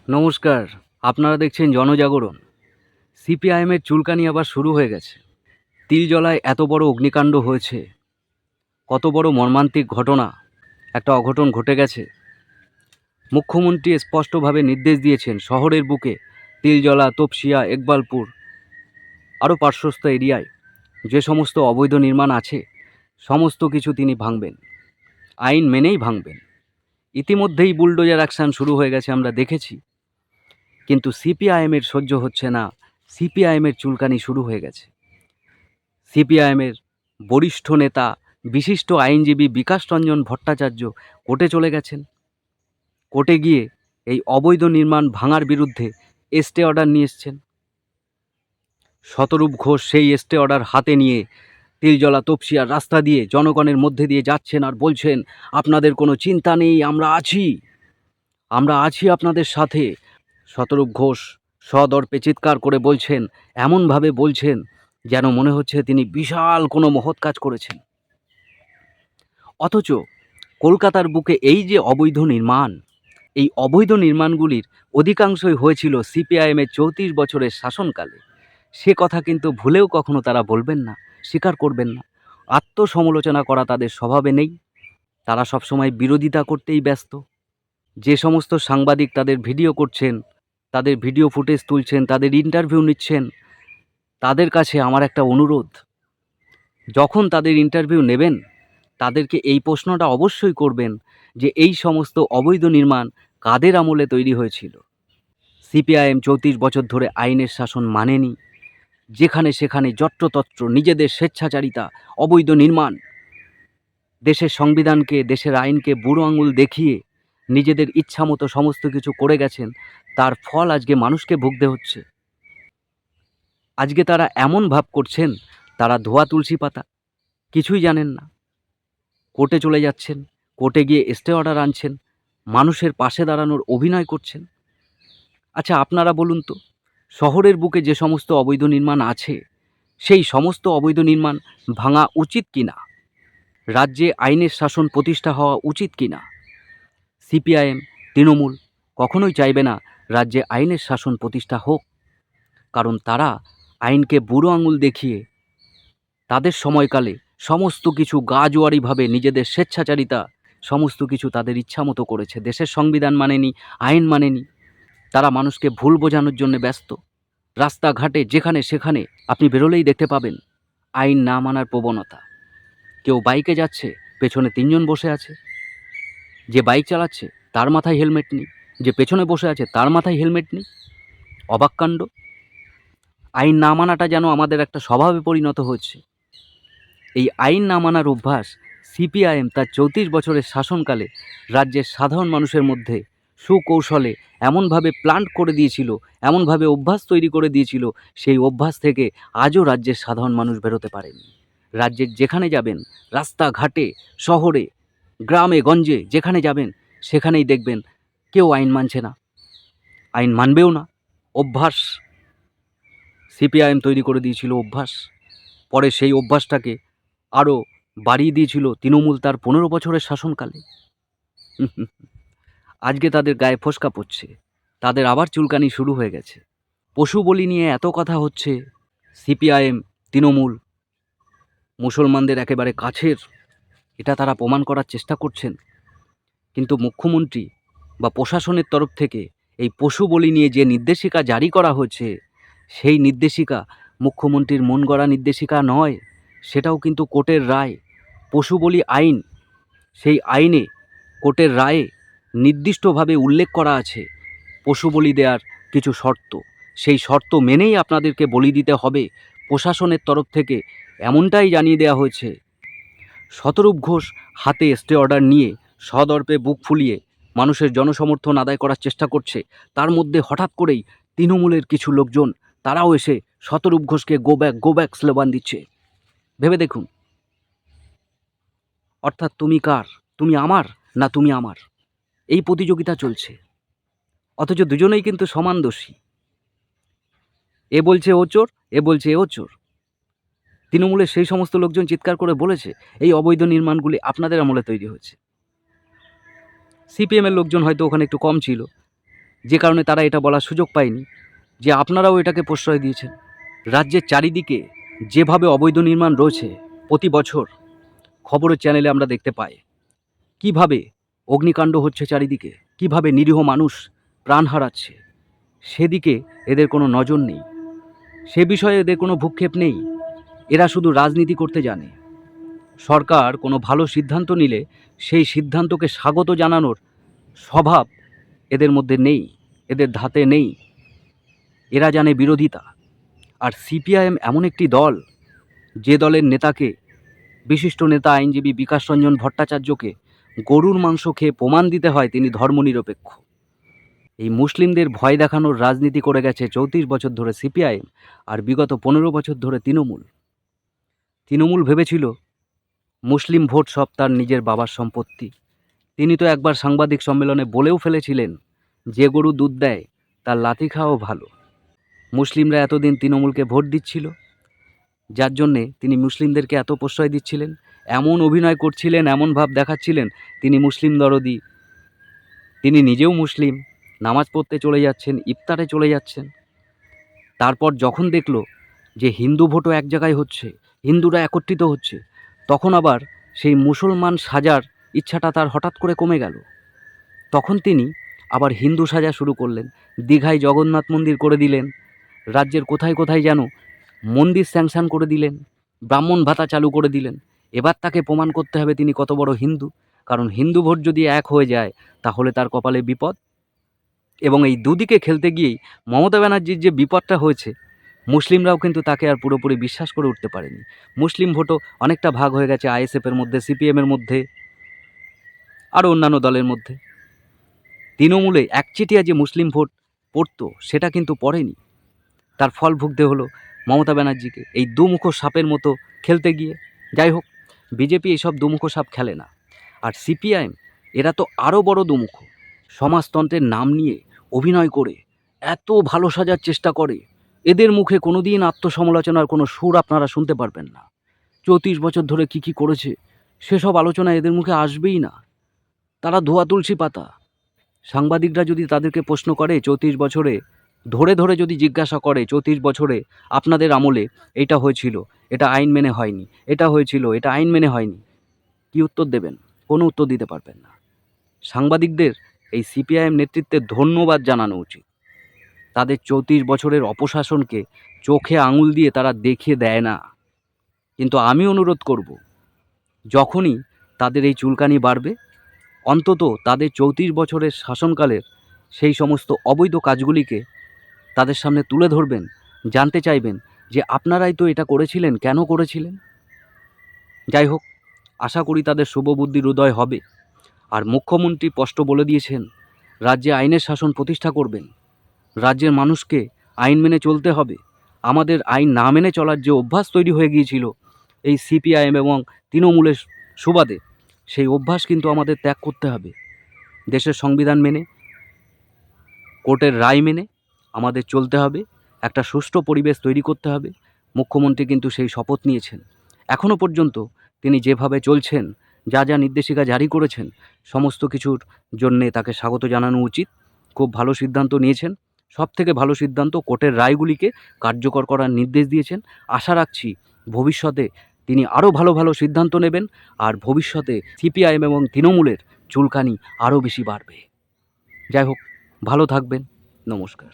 নমস্কার। আপনারা দেখছেন জনজাগরণ। সিপিআইএমের চুলকানি আবার শুরু হয়ে গেছে। তিলজলায় এত বড় অগ্নিকাণ্ড হয়েছে, কত বড় মর্মান্তিক ঘটনা, একটা অঘটন ঘটে গেছে। মুখ্যমন্ত্রী স্পষ্টভাবে নির্দেশ দিয়েছেন শহরের বুকে তিলজলা, তপসিয়া, ইকবালপুর আরও পার্শ্বস্থ এরিয়ায় যে সমস্ত অবৈধ নির্মাণ আছে সমস্ত কিছু তিনি ভাঙবেন, আইন মেনেই ভাঙবেন। ইতিমধ্যেই বুলডোজার অ্যাকশন শুরু হয়ে গেছে, আমরা দেখেছি। কিন্তু সিপিআইএমের সহ্য হচ্ছে না, সিপিআইএমের চুলকানি শুরু হয়ে গেছে। সিপিআইএমের বরিষ্ঠ নেতা, বিশিষ্ট আইনজীবী বিকাশ রঞ্জন ভট্টাচার্য কোর্টে চলে গেছেন। কোর্টে গিয়ে এই অবৈধ নির্মাণ ভাঙার বিরুদ্ধে স্টে অর্ডার নিয়ে এসছেন। শতরূপ ঘোষ সেই স্টে অর্ডার হাতে নিয়ে তিলজলা, তপসিয়ার রাস্তা দিয়ে জনগণের মধ্যে দিয়ে যাচ্ছেন আর বলছেন, আপনাদের কোনো চিন্তা নেই, আমরা আছি আপনাদের সাথে। শতরূপ ঘোষ সদর্পে চিৎকার করে বলছেন, এমনভাবে বলছেন যেন মনে হচ্ছে তিনি বিশাল কোনো মহৎ কাজ করেছেন। অথচ কলকাতার বুকে এই যে অবৈধ নির্মাণ, এই অবৈধ নির্মাণগুলির অধিকাংশই হয়েছিল সিপিআইএমের 34 বছরের শাসনকালে। সে কথা কিন্তু ভুলেও কখনো তারা বলবেন না, স্বীকার করবেন না। আত্মসমালোচনা করা তাদের স্বভাবে নেই। তারা সবসময় বিরোধিতা করতেই ব্যস্ত। যে সমস্ত সাংবাদিক তাদের ভিডিও করছেন, তাদের ভিডিও ফুটেজ তুলছেন, তাদের ইন্টারভিউ নিচ্ছেন, তাদের কাছে আমার একটা অনুরোধ, যখন তাদের ইন্টারভিউ নেবেন তাদেরকে এই প্রশ্নটা অবশ্যই করবেন যে এই সমস্ত অবৈধ নির্মাণ কাদের আমলে তৈরি হয়েছিল। সিপিআইএম 34 বছর ধরে আইনের শাসন মানেনি। যেখানে সেখানে যত্রতত্র নিজেদের স্বেচ্ছাচারিতা, অবৈধ নির্মাণ, দেশের সংবিধানকে, দেশের আইনকে বুড়ো আঙুল দেখিয়ে নিজেদের ইচ্ছামতো সমস্ত কিছু করে গেছেন। তার ফল আজকে মানুষকে ভুগতে হচ্ছে। আজকে তারা এমন ভাব করছেন তারা ধোয়া তুলসী পাতা, কিছুই জানেন না। কোর্টে চলে যাচ্ছেন, কোর্টে গিয়ে স্টে অর্ডার আনছেন, মানুষের পাশে দাঁড়ানোর অভিনয় করছেন। আচ্ছা, আপনারা বলুন তো, শহরের বুকে যে সমস্ত অবৈধ নির্মাণ আছে সেই সমস্ত অবৈধ নির্মাণ ভাঙা উচিত কিনা? রাজ্যে আইনের শাসন প্রতিষ্ঠা হওয়া উচিত কিনা? সিপিআইএম, তৃণমূল কখনোই চাইবে না রাজ্যে আইনের শাসন প্রতিষ্ঠা হোক, কারণ তারা আইনকে বুড়ো আঙুল দেখিয়ে তাদের সময়কালে সমস্ত কিছু গাজোয়ারিভাবে নিজেদের স্বেচ্ছাচারিতা সমস্ত কিছু তাদের ইচ্ছামতো করেছে। দেশের সংবিধান মানেনি, আইন মানেনি। তারা মানুষকে ভুল বোঝানোর জন্য ব্যস্ত। রাস্তাঘাটে যেখানে সেখানে আপনি বেরোলেই দেখতে পাবেন আইন না মানার প্রবণতা। কেউ বাইকে যাচ্ছে, পেছনে 3 জন বসে আছে। যে বাইক চালাচ্ছে তার মাথায় হেলমেট নেই, যে পেছনে বসে আছে তার মাথায় হেলমেট নেই। অবাক কাণ্ড। আইন না মানাটা যেন আমাদের একটা স্বভাবে পরিণত হচ্ছে। এই আইন না মানার অভ্যাস সিপিআইএম তার 34 বছরের শাসনকালে রাজ্যের সাধারণ মানুষের মধ্যে সুকৌশলে এমনভাবে প্লান্ট করে দিয়েছিল, এমনভাবে অভ্যাস তৈরি করে দিয়েছিল, সেই অভ্যাস থেকে আজও রাজ্যের সাধারণ মানুষ বেরোতে পারেনি। রাজ্যের যেখানে যাবেন, রাস্তাঘাটে, শহরে, গ্রামে গঞ্জে যেখানে যাবেন সেখানেই দেখবেন কেউ আইন মানছে না, আইন মানবেও না। অভ্যাস সিপিআইএম তৈরি করে দিয়েছিল, অভ্যাস। পরে সেই অভ্যাসটাকে আরও বাড়িয়ে দিয়েছিল তৃণমূল তার 15 বছরের শাসনকালে। আজকে তাদের গায়ে ফোস্কা পড়ছে, তাদের আবার চুলকানি শুরু হয়ে গেছে। পশু বলি নিয়ে এত কথা হচ্ছে। সিপিআইএম, তৃণমূল মুসলমানদের একেবারে কাছের, এটা তারা প্রমাণ করার চেষ্টা করছেন। কিন্তু মুখ্যমন্ত্রী বা প্রশাসনের তরফ থেকে এই পশু বলি নিয়ে যে নির্দেশিকা জারি করা হয়েছে, সেই নির্দেশিকা মুখ্যমন্ত্রীর মন গড়া নির্দেশিকা নয়, সেটাও কিন্তু কোর্টের রায়। পশু বলি আইন, সেই আইনে কোর্টের রায়ে নির্দিষ্টভাবে উল্লেখ করা আছে পশু বলি দেওয়ার কিছু শর্ত। সেই শর্ত মেনেই আপনাদেরকে বলি দিতে হবে। প্রশাসনের তরফ থেকে এমনটাই জানিয়ে দেওয়া হয়েছে। শতরূপ ঘোষ হাতে স্টে অর্ডার নিয়ে সদর্পে বুক ফুলিয়ে মানুষের জনসমর্থন আদায় করার চেষ্টা করছে। তার মধ্যে হঠাৎ করেই তৃণমূলের কিছু লোকজন তারাও এসে শতরূপ ঘোষকে গো ব্যাক স্লোগান দিচ্ছে। ভেবে দেখুন, অর্থাৎ তুমি কার, তুমি আমার না তুমি আমার, এই প্রতিযোগিতা চলছে। অথচ দুজনেই কিন্তু সমান দোষী। এ বলছে ও চোর, এ বলছে ও চোর। তৃণমূলের সেই সমস্ত লোকজন চিৎকার করে বলেছে এই অবৈধ নির্মাণগুলি আপনাদের আমলে তৈরি হয়েছে। সিপিএমের লোকজন হয়তো ওখানে একটু কম ছিল, যে কারণে তারা এটা বলার সুযোগ পায়নি যে আপনারাও এটাকে প্রশ্রয় দিয়েছেন। রাজ্যের চারিদিকে যেভাবে অবৈধ নির্মাণ রয়েছে, প্রতি বছর খবরের চ্যানেলে আমরা দেখতে পাই কিভাবে অগ্নিকাণ্ড হচ্ছে চারিদিকে, কিভাবে নিরীহ মানুষ প্রাণ হারাচ্ছে, সেদিকে এদের কোনো নজর নেই, সে বিষয়ে এদের কোনো ভ্রুক্ষেপ নেই। এরা শুধু রাজনীতি করতে জানে। সরকার কোনো ভালো সিদ্ধান্ত নিলে সেই সিদ্ধান্তকে স্বাগত জানানোর স্বভাব এদের মধ্যে নেই, এদের ধাতে নেই। এরা জানে বিরোধিতা। আর সিপিআইএম এমন একটি দল, যে দলের নেতাকে, বিশিষ্ট নেতা আইনজীবী বিকাশ রঞ্জন ভট্টাচার্যকে গরুর মাংস খেয়ে প্রমাণ দিতে হয় তিনি ধর্মনিরপেক্ষ। এই মুসলিমদের ভয় দেখানোর রাজনীতি করে গেছে 34 বছর ধরে সিপিআইএম, আর বিগত 15 বছর ধরে তৃণমূল। তৃণমূল ভেবেছিল মুসলিম ভোট সব তার নিজের বাবার সম্পত্তি। তিনি তো একবার সাংবাদিক সম্মেলনে বলেও ফেলেছিলেন, যে গরু দুধ দেয় তার লাথি খাওয়াও ভালো। মুসলিমরা এতদিন তৃণমূলকে ভোট দিচ্ছিল, যার জন্যে তিনি মুসলিমদেরকে এত প্রশ্রয় দিচ্ছিলেন, এমন অভিনয় করছিলেন, এমন ভাব দেখাচ্ছিলেন তিনি মুসলিম দরদি। তিনি নিজেও মুসলিম, নামাজ পড়তে চলে যাচ্ছেন, ইফতারে চলে যাচ্ছেন। তারপর যখন দেখল যে হিন্দু ভোটও এক জায়গায় হচ্ছে, হিন্দুরা একত্রিত হচ্ছে, তখন আবার সেই মুসলমান সাজার ইচ্ছাটা তার হঠাৎ করে কমে গেল। তখন তিনি আবার হিন্দু সাজা শুরু করলেন। দীঘায় জগন্নাথ মন্দির করে দিলেন, রাজ্যের কোথায় কোথায় যেন মন্দির স্যাংশন করে দিলেন, ব্রাহ্মণ ভাতা চালু করে দিলেন। এবার তাকে প্রমাণ করতে হবে তিনি কত বড় হিন্দু, কারণ হিন্দু ভোট যদি এক হয়ে যায় তাহলে তার কপালে বিপদ। এবং এই দুদিকে খেলতে গিয়েই মমতা ব্যানার্জির যে বিপদটা হয়েছে, মুসলিমরাও কিন্তু তাকে আর পুরোপুরি বিশ্বাস করে উঠতে পারেনি। মুসলিম ভোটও অনেকটা ভাগ হয়ে গেছে আইএসএফের মধ্যে, সিপিএমের মধ্যে, আরও অন্যান্য দলের মধ্যে। তৃণমূলে একচেটিয়া যে মুসলিম ভোট পড়তো সেটা কিন্তু পড়েনি। তার ফল ভুগতে হলো মমতা ব্যানার্জিকে এই দুমুখো সাপের মতো খেলতে গিয়ে। যাই হোক, বিজেপি এইসব দুমুখো সাপ খেলে না। আর সিপিআইএম এরা তো আরও বড় দুমুখো। সমাজতন্ত্রের নাম নিয়ে অভিনয় করে এত ভালো সাজার চেষ্টা করে, এদের মুখে কোনো দিন আত্মসমালোচনার কোনো সুর আপনারা শুনতে পারবেন না। 34 বছর ধরে কি করেছে সেসব আলোচনা এদের মুখে আসবেই না। তারা ধোয়া তুলসী পাতা। সাংবাদিকরা যদি তাদেরকে প্রশ্ন করে 34 বছরে ধরে ধরে যদি জিজ্ঞাসা করে 34 বছরে আপনাদের আমলে এটা হয়েছিল, এটা আইন মেনে হয়নি, এটা হয়েছিল, এটা আইন মেনে হয়নি, কি উত্তর দেবেন? কোনো উত্তর দিতে পারবেন না। সাংবাদিকদের এই সিপিআইএম নেতৃত্বের ধন্যবাদ জানানো উচিত। তাদের 34 বছরের অপশাসনকে চোখে আঙুল দিয়ে তারা দেখিয়ে দেয় না। কিন্তু আমি অনুরোধ করব, যখনই তাদের এই চুলকানি বাড়বে, অন্তত তাদের 34 বছরের শাসনকালের সেই সমস্ত অবৈধ কাজগুলিকে তাদের সামনে তুলে ধরবেন, জানতে চাইবেন যে আপনারাই তো এটা করেছিলেন, কেন করেছিলেন। যাই হোক, আশা করি তাদের শুভবুদ্ধির উদয় হবে। আর মুখ্যমন্ত্রী স্পষ্ট বলে দিয়েছেন, রাজ্যে আইনের শাসন প্রতিষ্ঠা করবেন, রাজ্যের মানুষকে আইন মেনে চলতে হবে। আমাদের আইন না মেনে চলার যে অভ্যাস তৈরি হয়ে গিয়েছিল এই সিপিআইএম এবং তৃণমূলের সুবাদে, সেই অভ্যাস কিন্তু আমাদের ত্যাগ করতে হবে। দেশের সংবিধান মেনে, কোর্টের রায় মেনে আমাদের চলতে হবে, একটা সুষ্ঠু পরিবেশ তৈরি করতে হবে। মুখ্যমন্ত্রী কিন্তু সেই শপথ নিয়েছেন। এখনও পর্যন্ত তিনি যেভাবে চলছেন, যা যা নির্দেশিকা জারি করেছেন, সমস্ত কিছুর জন্যে তাকে স্বাগত জানানো উচিত। খুব ভালো সিদ্ধান্ত নিয়েছেন। সবথেকে ভালো সিদ্ধান্ত, কোর্টের রায়গুলিকে কার্যকর করার নির্দেশ দিয়েছেন। আশা রাখছি ভবিষ্যতে তিনি আরও ভালো ভালো সিদ্ধান্ত নেবেন, আর ভবিষ্যতে সিপিআইএম এবং তৃণমূলের চুলকানি আরও বেশি বাড়বে। যাই হোক, ভালো থাকবেন। নমস্কার।